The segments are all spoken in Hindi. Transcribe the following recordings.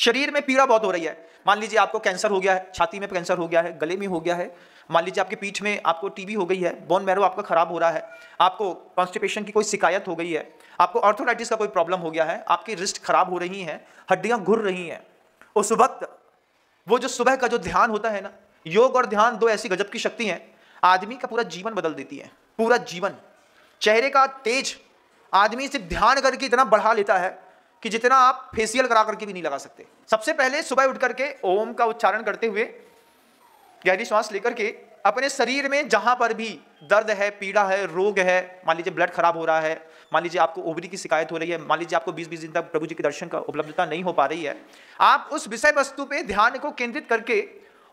शरीर में पीड़ा बहुत हो रही है, मान लीजिए आपको कैंसर हो गया है, छाती में कैंसर हो गया है, गले में हो गया है, मान लीजिए आपके पीठ में आपको टीबी हो गई है, बोन मैरो आपका खराब हो रहा है, आपको कॉन्स्टिपेशन की कोई शिकायत हो गई है, आपको आर्थराइटिस का कोई प्रॉब्लम हो गया है, आपकी रिस्ट खराब हो रही हैं, हड्डियां घुल रही हैं, उस वक्त वो जो सुबह का जो ध्यान होता है ना, योग और ध्यान दो ऐसी गजब की शक्ति है, आदमी का पूरा जीवन बदल देती है, पूरा जीवन। चेहरे का तेज आदमी सिर्फ ध्यान करके इतना बढ़ा लेता है कि जितना आप फेशियल करा करके भी नहीं लगा सकते। सबसे पहले सुबह उठ करके ओम का उच्चारण करते हुए गहरी श्वास लेकर के अपने शरीर में जहां पर भी दर्द है, पीड़ा है, रोग है, मान लीजिए ब्लड खराब हो रहा है, मान लीजिए आपको ओवरी की शिकायत हो रही है, मान लीजिए आपको 20-20 दिन तक प्रभु जी के दर्शन का उपलब्धता नहीं हो पा रही है, आप उस विषय वस्तु पे ध्यान को केंद्रित करके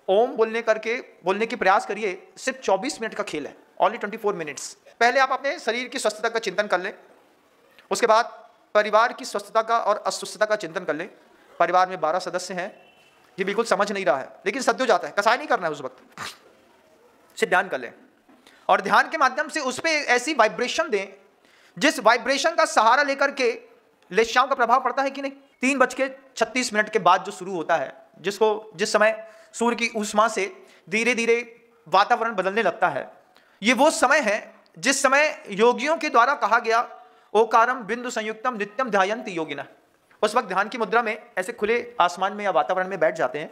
ओम बोलने की प्रयास करिए। सिर्फ 24 मिनट का खेल है, ओनली 24 मिनट्स। पहले आप अपने शरीर की स्वस्थता का चिंतन कर लें, उसके बाद परिवार की स्वस्थता का और अस्वस्थता का चिंतन कर लें। परिवार में 12 सदस्य हैं, ये बिल्कुल समझ नहीं रहा है, लेकिन सत्य हो जाता है, कसाय नहीं करना है उस वक्त, सिर्फ ध्यान कर लें और ध्यान के माध्यम से उस पर ऐसी वाइब्रेशन दें जिस वाइब्रेशन का सहारा लेकर के लेशाओं का प्रभाव पड़ता है कि नहीं। 3:36 के बाद जो शुरू होता है, जिस समय सूर्य की ऊष्मा से धीरे धीरे वातावरण बदलने लगता है, ये वो समय है जिस समय योगियों के द्वारा कहा गया ओकारम बिंदु संयुक्तम नित्यम ध्यायन्ति योगिनः। उस वक्त ध्यान की मुद्रा में ऐसे खुले आसमान में या वातावरण में बैठ जाते हैं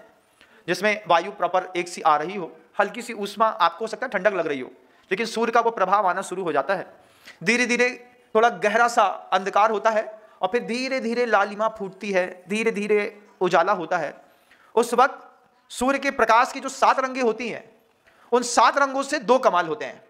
जिसमें वायु प्रॉपर एक सी आ रही हो, हल्की सी ऊष्मा, आपको हो सकता है ठंडक लग रही हो, लेकिन सूर्य का वो प्रभाव आना शुरू हो जाता है। धीरे धीरे थोड़ा गहरा सा अंधकार होता है और फिर धीरे धीरे लालिमा फूटती है, धीरे धीरे उजाला होता है। उस वक्त सूर्य के प्रकाश की जो 7 रंगें होती हैं, उन 7 रंगों से 2 कमाल होते हैं।